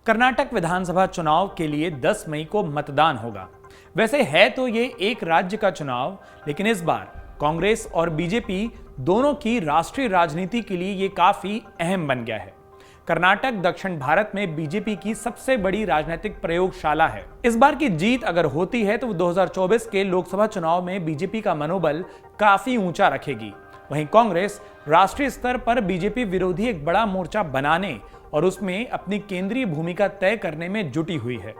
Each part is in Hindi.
कर्नाटक विधानसभा चुनाव के लिए 10 मई को मतदान होगा। वैसे है तो ये एक राज्य का चुनाव, लेकिन इस बार कांग्रेस और बीजेपी दोनों की राष्ट्रीय राजनीति के लिए ये काफी अहम बन गया है। कर्नाटक दक्षिण भारत में बीजेपी की सबसे बड़ी राजनीतिक प्रयोगशाला है। इस बार की जीत अगर होती है तो 2024 के लोकसभा चुनाव में बीजेपी का मनोबल काफी ऊंचा रखेगी। वहीं कांग्रेस राष्ट्रीय स्तर पर बीजेपी विरोधी एक बड़ा मोर्चा बनाने और उसमें अपनी केंद्रीय भूमिका तय करने में जुटी हुई है।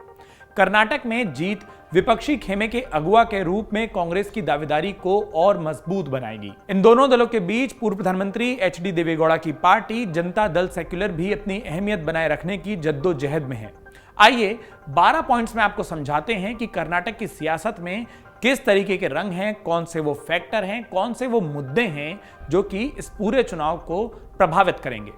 कर्नाटक में जीत विपक्षी खेमे के अगुवा के रूप में कांग्रेस की दावेदारी को और मजबूत बनाएगी। इन दोनों दलों के बीच पूर्व प्रधानमंत्री एचडी देवेगौड़ा की पार्टी जनता दल सेक्युलर भी अपनी अहमियत बनाए रखने की जद्दोजहद में है। आइए 12 पॉइंट्स में आपको समझाते हैं कि कर्नाटक की सियासत में किस तरीके के रंग हैं, कौन से वो फैक्टर हैं, कौन से वो मुद्दे हैं जो कि इस पूरे चुनाव को प्रभावित करेंगे।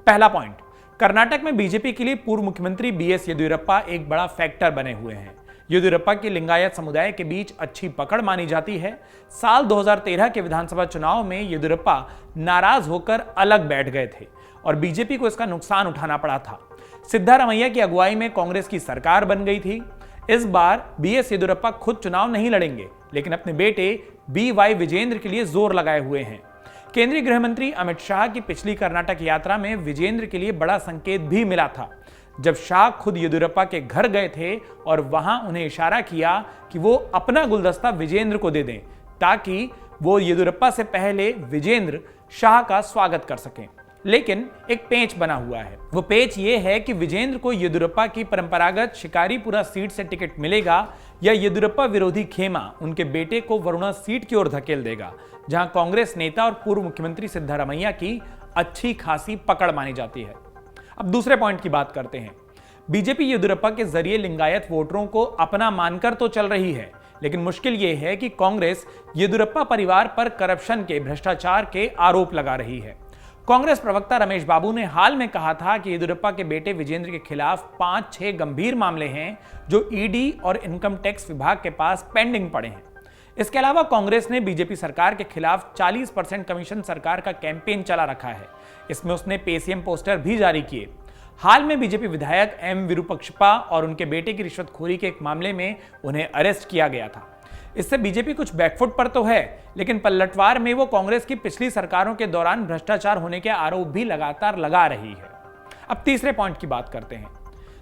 पहला पॉइंट, कर्नाटक में बीजेपी के लिए पूर्व मुख्यमंत्री बीएस येदियुरप्पा एक बड़ा फैक्टर बने हुए हैं। येदियुरप्पा की लिंगायत समुदाय के बीच अच्छी पकड़ मानी जाती है। साल 2013 के विधानसभा चुनाव में येदियुरप्पा नाराज होकर अलग बैठ गए थे और बीजेपी को इसका नुकसान उठाना पड़ा था। सिद्धारमैया की अगुवाई में कांग्रेस की सरकार बन गई थी। इस बार बीएस येदियुरप्पा खुद चुनाव नहीं लड़ेंगे, लेकिन अपने बेटे बीवाई विजेंद्र के लिए जोर लगाए हुए हैं। केंद्रीय गृह मंत्री अमित शाह की पिछली कर्नाटक यात्रा में विजेंद्र के लिए बड़ा संकेत भी मिला था, जब शाह खुद येदियुरप्पा के घर गए थे और वहां उन्हें इशारा किया कि वो अपना गुलदस्ता विजेंद्र को दे दें ताकि वो येदियुरप्पा से पहले विजेंद्र शाह का स्वागत कर सकें। लेकिन एक पेंच बना हुआ है। वो पेंच ये है कि विजेंद्र को येदियुरप्पा की परंपरागत शिकारीपुरा सीट से टिकट मिलेगा या येदियुरप्पा विरोधी खेमा उनके बेटे को वरुणा सीट की ओर धकेल देगा, जहां कांग्रेस नेता और पूर्व मुख्यमंत्री सिद्धारमैया की अच्छी खासी पकड़ मानी जाती है। अब दूसरे पॉइंट की बात करते हैं। बीजेपी येदियुरप्पा के जरिए लिंगायत वोटरों को अपना मानकर तो चल रही है, लेकिन मुश्किल यह है कि कांग्रेस येदियुरप्पा परिवार पर करप्शन के, भ्रष्टाचार के आरोप लगा रही है। कांग्रेस प्रवक्ता रमेश बाबू ने हाल में कहा था कि येदियुरप्पा के बेटे विजेंद्र के खिलाफ 5-6 गंभीर मामले हैं जो ईडी और इनकम टैक्स विभाग के पास पेंडिंग पड़े हैं। इसके अलावा कांग्रेस ने बीजेपी सरकार के खिलाफ 40% कमीशन सरकार का कैंपेन चला रखा है। इसमें उसने पेसीएम पोस्टर भी जारी किए। हाल में बीजेपी विधायक एम विरूपक्षप्पा और उनके बेटे की रिश्वतखोरी के एक मामले में उन्हें अरेस्ट किया गया था। इससे बीजेपी कुछ बैकफुट पर तो है, लेकिन पलटवार में वो कांग्रेस की पिछली सरकारों के दौरान भ्रष्टाचार होने के आरोप भी लगातार लगा रही है। अब तीसरे पॉइंट की बात करते हैं।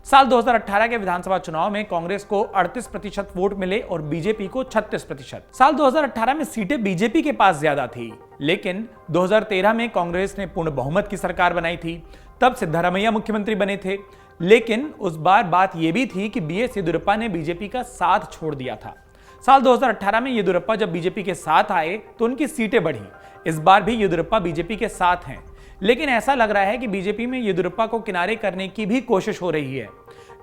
साल 2018 के विधानसभा चुनाव में कांग्रेस को 38% वोट मिले और बीजेपी को 36%। साल 2018 में सीटें बीजेपी के पास ज्यादा थी, लेकिन 2013 में कांग्रेस ने पूर्ण बहुमत की सरकार बनाई थी। तब सिद्धारमैया मुख्यमंत्री बने थे, लेकिन उस बार बात यह भी थी कि बीएस येदियुरप्पा ने बीजेपी का साथ छोड़ दिया था। साल 2018 में येदियुरप्पा जब बीजेपी के साथ आए तो उनकी सीटें बढ़ी। इस बार भी येदियुरप्पा बीजेपी के साथ हैं, लेकिन ऐसा लग रहा है कि बीजेपी में येदियुरप्पा को किनारे करने की भी कोशिश हो रही है।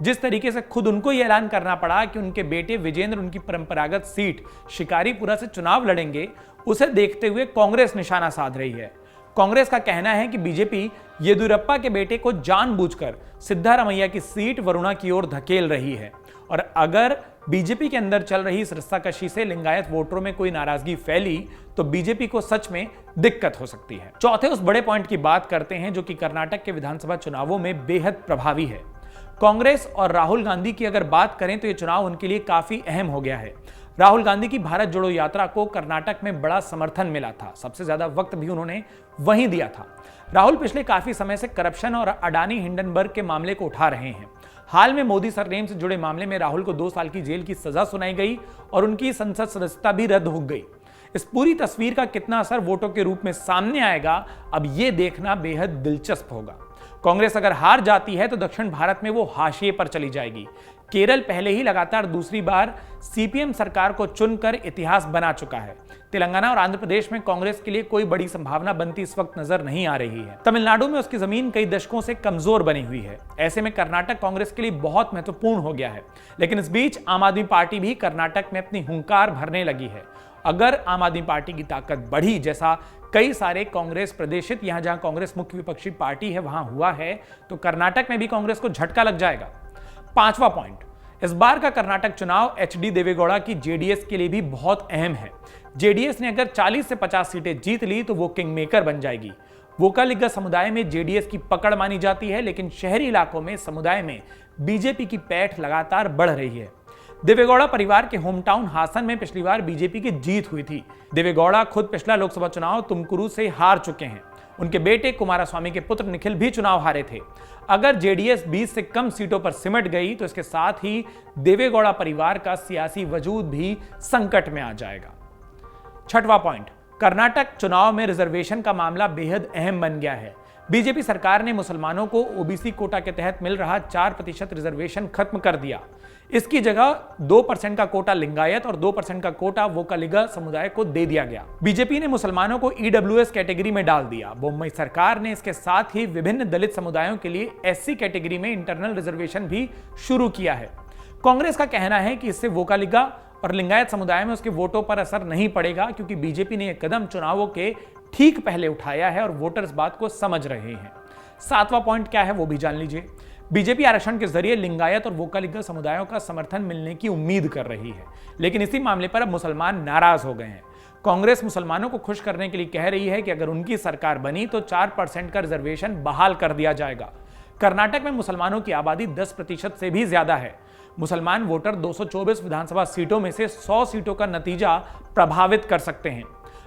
जिस तरीके से खुद उनको यह ऐलान करना पड़ा कि उनके बेटे विजेंद्र उनकी परंपरागत सीट शिकारीपुरा से चुनाव लड़ेंगे, उसे देखते हुए कांग्रेस निशाना साध रही है। कांग्रेस का कहना है कि बीजेपी येदियुरप्पा के बेटे को जानबूझकर सिद्धारमैया की सीट वरुणा की ओर धकेल रही है और अगर बीजेपी के अंदर चल रही इस रस्साकशी से लिंगायत वोटरों में कोई नाराजगी फैली तो बीजेपी को सच में दिक्कत हो सकती है। चौथे उस बड़े पॉइंट की बात करते हैं जो कि कर्नाटक के विधानसभा चुनावों में बेहद प्रभावी है। कांग्रेस और राहुल गांधी की अगर बात करें तो यह चुनाव उनके लिए काफी अहम हो गया है। राहुल गांधी की भारत जोड़ो यात्रा को कर्नाटक में बड़ा समर्थन मिला था। सबसे ज्यादा वक्त भी उन्होंने वहीं दिया था। राहुल पिछले काफी समय से करप्शन और अडानी हिंडनबर्ग के मामले को उठा रहे हैं। हाल में मोदी सरनेम से जुड़े मामले में राहुल को 2 साल की जेल की सजा सुनाई गई और उनकी संसद सदस्यता भी रद्द हो गई। इस पूरी तस्वीर का कितना असर वोटों के रूप में सामने आएगा, अब यह देखना बेहद दिलचस्प होगा। कांग्रेस अगर हार जाती है तो दक्षिण भारत में वो हाशिए पर चली जाएगी। केरल पहले ही लगातार दूसरी बार सीपीएम सरकार को चुनकर इतिहास बना चुका है। तेलंगाना और आंध्र प्रदेश में कांग्रेस के लिए कोई बड़ी संभावना बनती इस वक्त नजर नहीं आ रही है। तमिलनाडु में उसकी जमीन कई दशकों से कमजोर बनी हुई है। ऐसे में कर्नाटक कांग्रेस के लिए बहुत महत्वपूर्ण हो गया है। लेकिन इस बीच आम आदमी पार्टी भी कर्नाटक में अपनी हुंकार भरने लगी है। अगर आम आदमी पार्टी की ताकत बढ़ी, जैसा कई सारे कांग्रेस प्रदेशित यहां जहां कांग्रेस मुख्य विपक्षी पार्टी है वहां हुआ है, तो कर्नाटक में भी कांग्रेस को झटका लग जाएगा। पांचवा पॉइंट, इस बार का कर्नाटक चुनाव एचडी देवेगौड़ा की जेडीएस के लिए भी बहुत अहम है। जेडीएस ने अगर 40 से 50 सीटें जीत ली तो वो किंग मेकर बन जाएगी। वोकालिगा समुदाय में जेडीएस की पकड़ मानी जाती है, लेकिन शहरी इलाकों में समुदाय में बीजेपी की पैठ लगातार बढ़ रही है। देवेगौड़ा परिवार के होम टाउन हासन में पिछली बार बीजेपी की जीत हुई थी। देवेगौड़ा खुद पिछला लोकसभा चुनाव तुमकुरू से हार चुके हैं। उनके बेटे कुमारस्वामी के पुत्र निखिल भी चुनाव हारे थे। अगर जेडीएस 20 से कम सीटों पर सिमट गई तो इसके साथ ही देवेगौड़ा परिवार का सियासी वजूद भी संकट में आ जाएगा। छठवां पॉइंट, कर्नाटक चुनाव में रिजर्वेशन का मामला बेहद अहम बन गया है। बीजेपी सरकार ने मुसलमानों को ओबीसी कोटा के तहत मिल रहा 4% रिजर्वेशन खत्म कर दिया। इसकी जगह 2% का कोटा लिंगायत और 2% का कोटा वोकालिगा समुदाय को दे दिया गया। बीजेपी ने मुसलमानों को ईडब्ल्यूएस कैटेगरी में डाल दिया। मुंबई सरकार ने इसके साथ ही विभिन्न दलित समुदायों के लिए एससी कैटेगरी में इंटरनल रिजर्वेशन भी शुरू किया है। कांग्रेस का कहना है कि इससे वोकालिगा और लिंगायत समुदाय में उसके वोटों पर असर नहीं पड़ेगा, क्योंकि बीजेपी ने यह कदम चुनावों के ठीक पहले उठाया है और वोटर्स बात को समझ रहे हैं। सातवां पॉइंट क्या है वो भी जान लीजिए। बीजेपी आरक्षण के जरिए लिंगायत और वोकालिगा समुदायों का समर्थन मिलने की उम्मीद कर रही है, लेकिन इसी मामले पर अब मुसलमान नाराज हो गए हैं। कांग्रेस मुसलमानों को खुश करने के लिए कह रही है कि अगर उनकी सरकार बनी तो 4% का रिजर्वेशन बहाल कर दिया जाएगा। कर्नाटक में मुसलमानों की आबादी 10% से भी ज्यादा है। मुसलमान वोटर 224 विधानसभा सीटों में से 100 सीटों का नतीजा प्रभावित कर सकते हैं।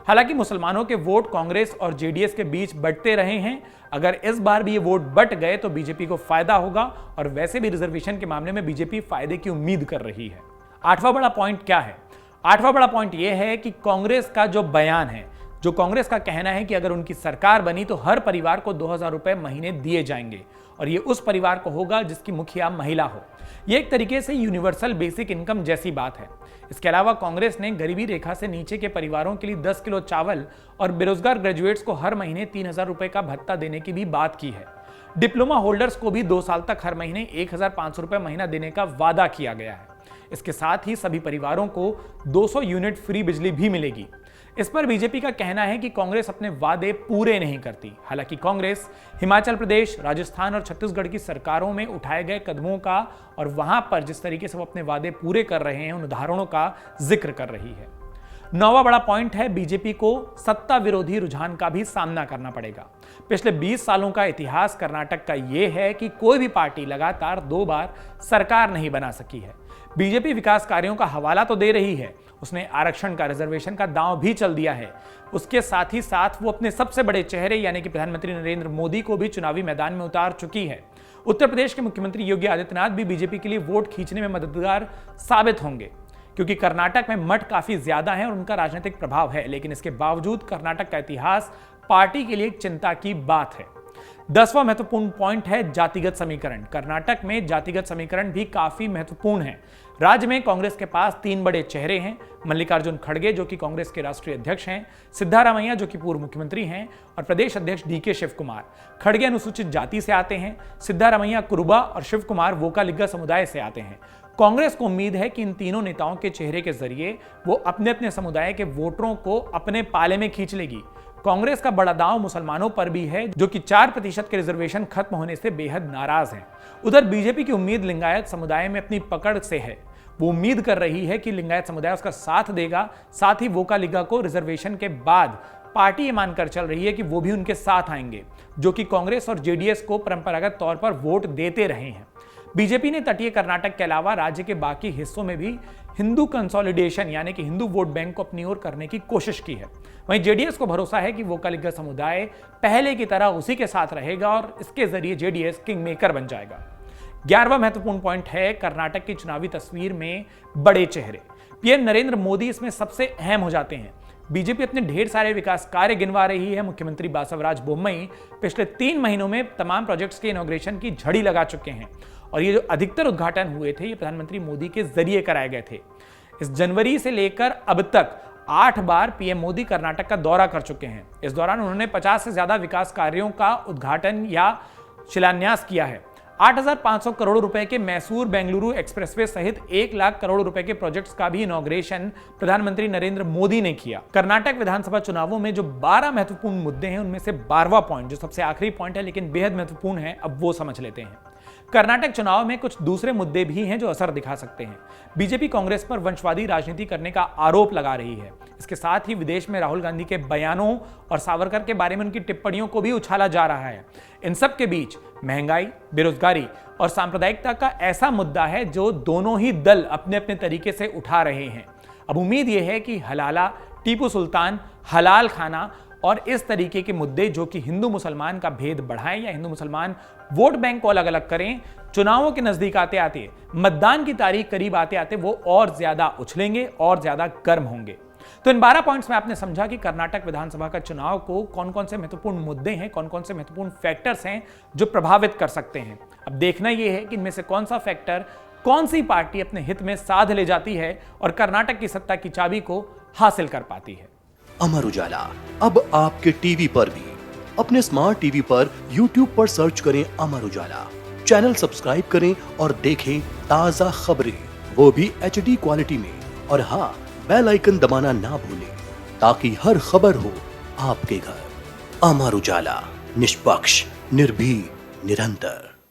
हालांकि मुसलमानों के वोट कांग्रेस और जेडीएस के बीच बंटते रहे हैं। अगर इस बार भी ये वोट बंट गए तो बीजेपी को फायदा होगा, और वैसे भी रिजर्वेशन के मामले में बीजेपी फायदे की उम्मीद कर रही है। आठवां बड़ा पॉइंट क्या है? आठवां बड़ा पॉइंट यह है कि कांग्रेस का जो बयान है, जो कांग्रेस का कहना है कि अगर उनकी सरकार बनी तो हर परिवार को 2000 रुपए महीने दिए जाएंगे, और ये उस परिवार को होगा जिसकी मुखिया महिला हो। ये एक तरीके से यूनिवर्सल बेसिक इनकम जैसी बात है। इसके अलावा कांग्रेस ने गरीबी रेखा से नीचे के परिवारों के लिए 10 किलो चावल और बेरोजगार ग्रेजुएट्स को हर महीने 3000 रुपए का भत्ता देने की भी बात की है। डिप्लोमा होल्डर्स को भी 2 साल तक हर महीने 1500 रुपए महीना देने का वादा किया गया है। इसके साथ ही सभी परिवारों को 200 यूनिट फ्री बिजली भी मिलेगी। इस पर बीजेपी का कहना है कि कांग्रेस अपने वादे पूरे नहीं करती। हालांकि कांग्रेस हिमाचल प्रदेश, राजस्थान और छत्तीसगढ़ की सरकारों में उठाए गए कदमों का और वहां पर जिस तरीके से वो अपने वादे पूरे कर रहे हैं उन उदाहरणों का जिक्र कर रही है। नौवां बड़ा पॉइंट है, बीजेपी को सत्ता विरोधी रुझान का भी सामना करना पड़ेगा। पिछले 20 सालों का इतिहास कर्नाटक का यह है कि कोई भी पार्टी लगातार 2 बार सरकार नहीं बना सकी है। बीजेपी विकास कार्यों का हवाला तो दे रही है, उसने आरक्षण का, रिजर्वेशन का दांव भी चल दिया है। उसके साथ ही साथ वो अपने सबसे बड़े चेहरे यानी कि प्रधानमंत्री नरेंद्र मोदी को भी चुनावी मैदान में उतार चुकी है। उत्तर प्रदेश के मुख्यमंत्री योगी आदित्यनाथ भी बीजेपी के लिए वोट खींचने में मददगार साबित होंगे, क्योंकि कर्नाटक में मठ काफी ज्यादा है और उनका राजनीतिक प्रभाव है। लेकिन इसके बावजूद कर्नाटक का इतिहास पार्टी के लिए एक चिंता की बात है। 10वां महत्वपूर्ण पॉइंट है जातिगत समीकरण। कर्नाटक में जातिगत समीकरण भी काफी महत्वपूर्ण है। राज्य में कांग्रेस के पास 3 बड़े चेहरे हैं, मल्लिकार्जुन खड़गे जो कि कांग्रेस के राष्ट्रीय अध्यक्ष हैं, सिद्धारामैया जो कि पूर्व मुख्यमंत्री हैं, और प्रदेश अध्यक्ष डीके शिव कुमार। खड़गे अनुसूचित जाति से आते हैं, सिद्धारामैया कुरुबा और शिव कुमार वोकालिगा समुदाय से आते हैं। कांग्रेस को उम्मीद है कि इन तीनों नेताओं के चेहरे के जरिए वो अपने अपने समुदाय के वोटरों को अपने पाले में खींच लेगी। कांग्रेस का बड़ा दांव मुसलमानों पर भी है, जो कि 4% के रिजर्वेशन खत्म होने से बेहद नाराज हैं। उधर बीजेपी की उम्मीद लिंगायत समुदाय में अपनी पकड़ से है। वो उम्मीद कर रही है कि लिंगायत समुदाय उसका साथ देगा। साथ ही वोकालिगा को रिजर्वेशन के बाद पार्टी ये मानकर चल रही है कि वो भी उनके साथ आएंगे, जो कि कांग्रेस और जेडीएस को परंपरागत तौर पर वोट देते रहे हैं। बीजेपी ने तटीय कर्नाटक के अलावा राज्य के बाकी हिस्सों में भी हिंदू कंसोलिडेशन यानी कि हिंदू वोट बैंक को अपनी ओर करने की कोशिश की है। वहीं जेडीएस को भरोसा है कि वोकालिगा समुदाय पहले की तरह उसी के साथ रहेगा और इसके जरिए जेडीएस किंग मेकर बन जाएगा। 11वां महत्वपूर्ण पॉइंट है कर्नाटक की चुनावी तस्वीर में बड़े चेहरे। पीएम नरेंद्र मोदी इसमें सबसे अहम हो जाते हैं। बीजेपी अपने ढेर सारे विकास कार्य गिनवा रही है। मुख्यमंत्री बासवराज बोम्मई पिछले 3 महीनों में तमाम प्रोजेक्ट्स के इनॉग्रेशन की झड़ी लगा चुके हैं, और ये जो अधिकतर उद्घाटन हुए थे ये प्रधानमंत्री मोदी के जरिए कराए गए थे। इस जनवरी से लेकर अब तक 8 बार पीएम मोदी कर्नाटक का दौरा कर चुके हैं। इस दौरान उन्होंने 50 से ज्यादा विकास कार्यों का उद्घाटन या शिलान्यास किया है। 8500 करोड़ रुपए के मैसूर बेंगलुरु एक्सप्रेसवे सहित 1 लाख करोड़ रुपए के प्रोजेक्ट्स का भी इनॉग्रेशन प्रधानमंत्री नरेंद्र मोदी ने किया। कर्नाटक विधानसभा चुनावों में जो 12 महत्वपूर्ण मुद्दे हैं उनमें से 12वां पॉइंट, जो सबसे आखिरी पॉइंट है लेकिन बेहद महत्वपूर्ण है, अब वो समझ लेते हैं। कर्नाटक चुनाव में कुछ दूसरे मुद्दे भी हैं जो असर दिखा सकते हैं। बीजेपी कांग्रेस पर वंशवादी राजनीति करने का आरोप लगा रही है। इसके साथ ही विदेश में राहुल गांधी के बयानों और सावरकर के बारे में उनकी टिप्पणियों को भी उछाला जा रहा है। इन सब के बीच महंगाई, बेरोजगारी और सांप्रदायिकता का ऐसा मुद्दा है जो दोनों ही दल अपने अपने तरीके से उठा रहे हैं। अब उम्मीद यह है कि हलाला, टीपू सुल्तान, हलाल खाना और इस तरीके के मुद्दे जो कि हिंदू मुसलमान का भेद बढ़ाएं या हिंदू मुसलमान वोट बैंक को अलग अलग करें, चुनावों के नजदीक आते आते, मतदान की तारीख करीब आते आते वो और ज्यादा उछलेंगे और ज्यादा गर्म होंगे। तो इन 12 पॉइंट्स में आपने समझा कि कर्नाटक विधानसभा का चुनाव को कौन कौन से महत्वपूर्ण मुद्दे हैं, कौन कौन से महत्वपूर्ण फैक्टर्स हैं जो प्रभावित कर सकते हैं। अब देखना यह है कि इनमें से कौन सा फैक्टर कौन सी पार्टी अपने हित में साध ले जाती है और कर्नाटक की सत्ता की चाबी को हासिल कर पाती है। अमर उजाला अब आपके टीवी पर भी। अपने स्मार्ट टीवी पर YouTube पर सर्च करें अमर उजाला, चैनल सब्सक्राइब करें और देखें ताजा खबरें, वो भी HD क्वालिटी में। और हाँ, बेल आइकन दबाना ना भूलें ताकि हर खबर हो आपके घर। अमर उजाला, निष्पक्ष, निर्भीक, निरंतर।